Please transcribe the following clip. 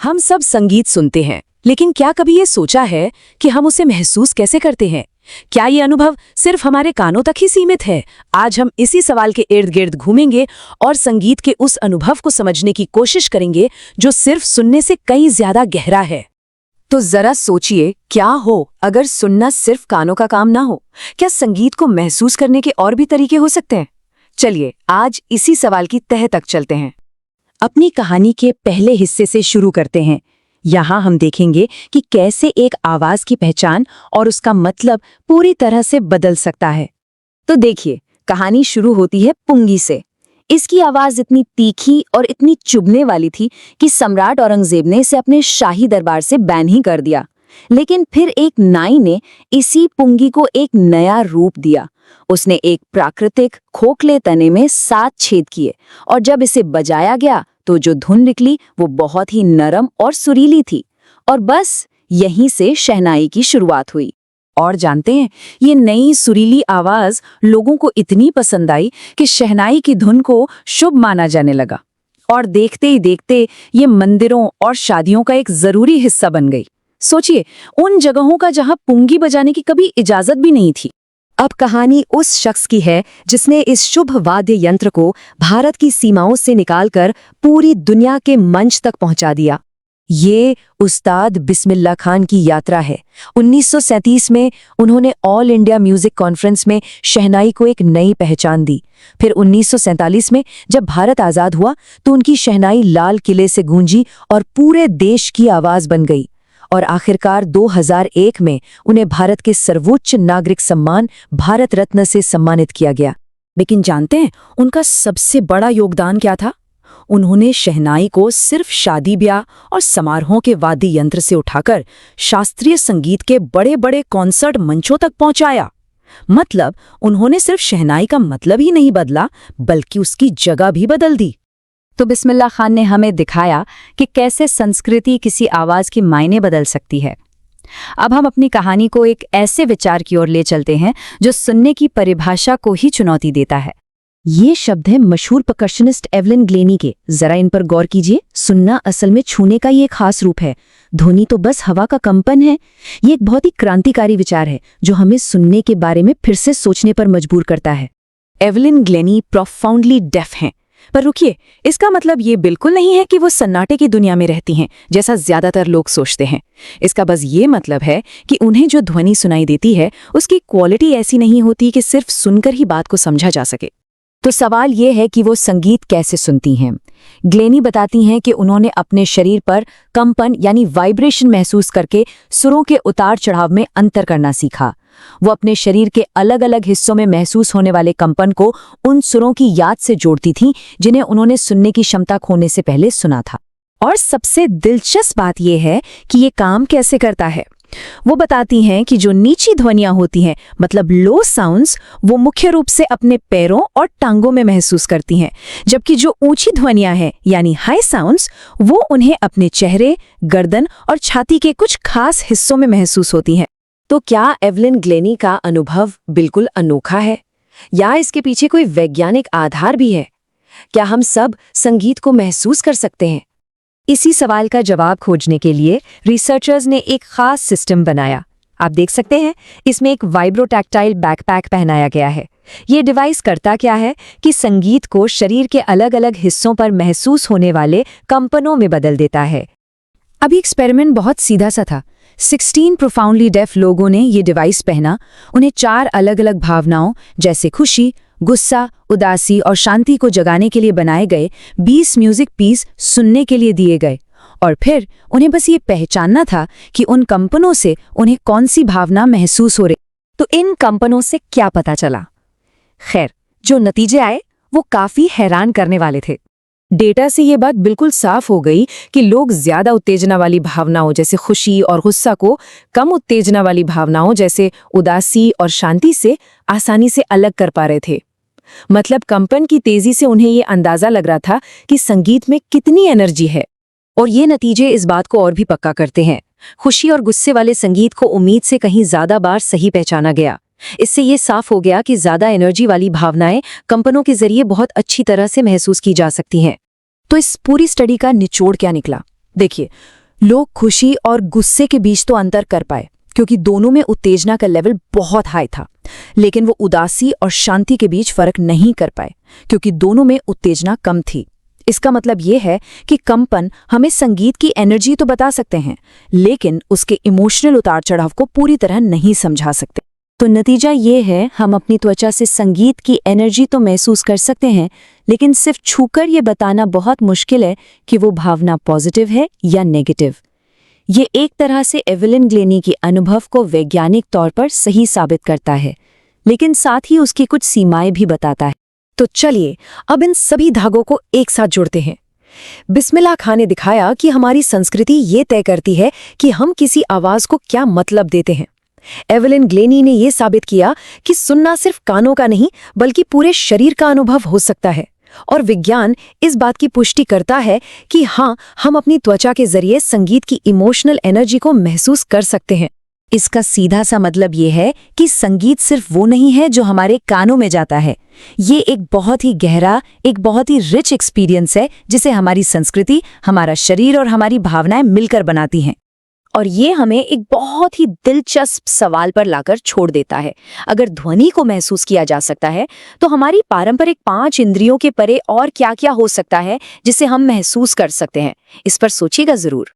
हम सब संगीत सुनते हैं, लेकिन क्या कभी ये सोचा है कि हम उसे महसूस कैसे करते हैं? क्या ये अनुभव सिर्फ हमारे कानों तक ही सीमित है? आज हम इसी सवाल के इर्द गिर्द घूमेंगे और संगीत के उस अनुभव को समझने की कोशिश करेंगे जो सिर्फ सुनने से कहीं ज्यादा गहरा है। तो जरा सोचिए, क्या हो अगर सुनना सिर्फ कानों का काम ना हो? क्या संगीत को महसूस करने के और भी तरीके हो सकते हैं? चलिए आज इसी सवाल की तह तक चलते हैं। अपनी कहानी के पहले हिस्से से शुरू करते हैं। यहाँ हम देखेंगे कि कैसे एक आवाज की पहचान और उसका मतलब पूरी तरह से बदल सकता है। तो देखिए, कहानी शुरू होती है पुंगी से। इसकी आवाज इतनी तीखी और इतनी चुभने वाली थी कि सम्राट औरंगजेब ने इसे अपने शाही दरबार से बैन ही कर दिया। लेकिन फिर एक नाई ने इसी पुंगी को एक नया रूप दिया। उसने एक प्राकृतिक खोखले तने में 7 छेद किए और जब इसे बजाया गया तो जो धुन निकली वो बहुत ही नरम और सुरीली थी। और बस यहीं से शहनाई की शुरुआत हुई। और जानते हैं, ये नई सुरीली आवाज लोगों को इतनी पसंद आई कि शहनाई की धुन को शुभ माना जाने लगा और देखते ही देखते ये मंदिरों और शादियों का एक जरूरी हिस्सा बन गई। सोचिए, उन जगहों का जहां पुंगी बजाने की कभी इजाजत भी नहीं थी। अब कहानी उस शख्स की है जिसने इस शुभ वाद्य यंत्र को भारत की सीमाओं से निकालकर पूरी दुनिया के मंच तक पहुंचा दिया। ये उस्ताद बिस्मिल्लाह खान की यात्रा है। 1937 में उन्होंने ऑल इंडिया म्यूजिक कॉन्फ्रेंस में शहनाई को एक नई पहचान दी। फिर 1947 में जब भारत आजाद हुआ तो उनकी शहनाई लाल किले से गूंजी और पूरे देश की आवाज बन गई। और आखिरकार 2001 में उन्हें भारत के सर्वोच्च नागरिक सम्मान भारत रत्न से सम्मानित किया गया। लेकिन जानते हैं उनका सबसे बड़ा योगदान क्या था? उन्होंने शहनाई को सिर्फ शादी ब्याह और समारोहों के वाद्य यंत्र से उठाकर शास्त्रीय संगीत के बड़े बड़े कॉन्सर्ट मंचों तक पहुंचाया। मतलब उन्होंने सिर्फ शहनाई का मतलब ही नहीं बदला, बल्कि उसकी जगह भी बदल दी। तो बिस्मिल्लाह खान ने हमें दिखाया कि कैसे संस्कृति किसी आवाज की मायने बदल सकती है। अब हम अपनी कहानी को एक ऐसे विचार की ओर ले चलते हैं जो सुनने की परिभाषा को ही चुनौती देता है। ये शब्द है मशहूर परकशनिस्ट एवलिन ग्लेनी के। जरा इन पर गौर कीजिए। सुनना असल में छूने का ही एक खास रूप है। ध्वनि तो बस हवा का कंपन है। ये एक बहुत ही क्रांतिकारी विचार है जो हमें सुनने के बारे में फिर से सोचने पर मजबूर करता है। एवलिन ग्लेनी प्रोफाउंडली डेफ हैं। पर रुकिए, इसका मतलब ये बिल्कुल नहीं है कि वो सन्नाटे की दुनिया में रहती हैं, जैसा ज्यादातर लोग सोचते हैं। इसका बस ये मतलब है कि उन्हें जो ध्वनि सुनाई देती है उसकी क्वालिटी ऐसी नहीं होती कि सिर्फ सुनकर ही बात को समझा जा सके। तो सवाल ये है कि वो संगीत कैसे सुनती हैं। ग्लेनी बताती हैं कि उन्होंने अपने शरीर पर कंपन यानी वाइब्रेशन महसूस करके सुरों के उतार चढ़ाव में अंतर करना सीखा। वो अपने शरीर के अलग अलग हिस्सों में महसूस होने वाले कंपन को उन सुरों की याद से जोड़ती थीं जिन्हें उन्होंने सुनने की क्षमता खोने से पहले सुना था। और सबसे दिलचस्प बात यह है कि ये काम कैसे करता है। वो बताती हैं कि जो नीची ध्वनियां होती हैं, मतलब लो साउंड्स, वो मुख्य रूप से अपने पैरों और टांगों में महसूस करती हैं, जबकि जो ऊंची ध्वनियां हैं यानी हाई साउंड्स, वो उन्हें अपने चेहरे, गर्दन और छाती के कुछ खास हिस्सों में महसूस होती हैं। तो क्या एवलिन ग्लेनी का अनुभव बिल्कुल अनोखा है या इसके पीछे कोई वैज्ञानिक आधार भी है? क्या हम सब संगीत को महसूस कर सकते हैं? इसी सवाल का जवाब खोजने के लिए रिसर्चर्स ने एक खास सिस्टम बनाया। आप देख सकते हैं, इसमें एक वाइब्रोटैक्टाइल बैकपैक पहनाया गया है। ये डिवाइस करता क्या है कि संगीत को शरीर के अलग अलग हिस्सों पर महसूस होने वाले कंपनों में बदल देता है। अभी एक्सपेरिमेंट बहुत सीधा सा था। 16 प्रोफाउंडली डेफ लोगों ने ये डिवाइस पहना। उन्हें 4 अलग अलग भावनाओं जैसे खुशी, गुस्सा, उदासी और शांति को जगाने के लिए बनाए गए 20 म्यूजिक पीस सुनने के लिए दिए गए और फिर उन्हें बस ये पहचानना था कि उन कंपनों से उन्हें कौन सी भावना महसूस हो रही। तो इन कंपनों से क्या पता चला? खैर, जो नतीजे आए वो काफी हैरान करने वाले थे। डेटा से ये बात बिल्कुल साफ हो गई कि लोग ज्यादा उत्तेजना वाली भावनाओं जैसे खुशी और गुस्सा को कम उत्तेजना वाली भावनाओं जैसे उदासी और शांति से आसानी से अलग कर पा रहे थे। मतलब कंपन की तेजी से उन्हें ये अंदाजा लग रहा था कि संगीत में कितनी एनर्जी है। और ये नतीजे इस बात को और भी पक्का करते हैं। खुशी और गुस्से वाले संगीत को उम्मीद से कहीं ज्यादा बार सही पहचाना गया। इससे ये साफ हो गया कि ज्यादा एनर्जी वाली भावनाएं कंपनों के जरिए बहुत अच्छी तरह से महसूस की जा सकती हैं। तो इस पूरी स्टडी का निचोड़ क्या निकला? देखिए, लोग खुशी और गुस्से के बीच तो अंतर कर पाए, क्योंकि दोनों में उत्तेजना का लेवल बहुत हाई था। लेकिन वो उदासी और शांति के बीच फर्क नहीं कर पाए, क्योंकि दोनों में उत्तेजना कम थी। इसका मतलब ये है कि कंपन हमें संगीत की एनर्जी तो बता सकते हैं, लेकिन उसके इमोशनल उतार चढ़ाव को पूरी तरह नहीं समझा सकते। तो नतीजा ये है, हम अपनी त्वचा से संगीत की एनर्जी तो महसूस कर सकते हैं, लेकिन सिर्फ छूकर ये बताना बहुत मुश्किल है कि वो भावना पॉजिटिव है या नेगेटिव। ये एक तरह से एवेलिन ग्लेनी के अनुभव को वैज्ञानिक तौर पर सही साबित करता है, लेकिन साथ ही उसकी कुछ सीमाएं भी बताता है। तो चलिए अब इन सभी धागों को एक साथ जोड़ते हैं। बिस्मिल्लाह खां ने दिखाया कि हमारी संस्कृति ये तय करती है कि हम किसी आवाज को क्या मतलब देते हैं। एवेलिन ग्लेनी ने यह साबित किया कि सुनना सिर्फ कानों का नहीं, बल्कि पूरे शरीर का अनुभव हो सकता है। और विज्ञान इस बात की पुष्टि करता है कि हाँ, हम अपनी त्वचा के जरिए संगीत की इमोशनल एनर्जी को महसूस कर सकते हैं। इसका सीधा सा मतलब ये है कि संगीत सिर्फ वो नहीं है जो हमारे कानों में जाता है। ये एक बहुत ही गहरा, एक बहुत ही रिच एक्सपीरियंस है, जिसे हमारी संस्कृति, हमारा शरीर और हमारी भावनाएं मिलकर बनाती हैं। और ये हमें एक बहुत ही दिलचस्प सवाल पर लाकर छोड़ देता है। अगर ध्वनि को महसूस किया जा सकता है, तो हमारी पारंपरिक 5 इंद्रियों के परे और क्या-क्या हो सकता है जिसे हम महसूस कर सकते हैं? इस पर सोचिएगा जरूर।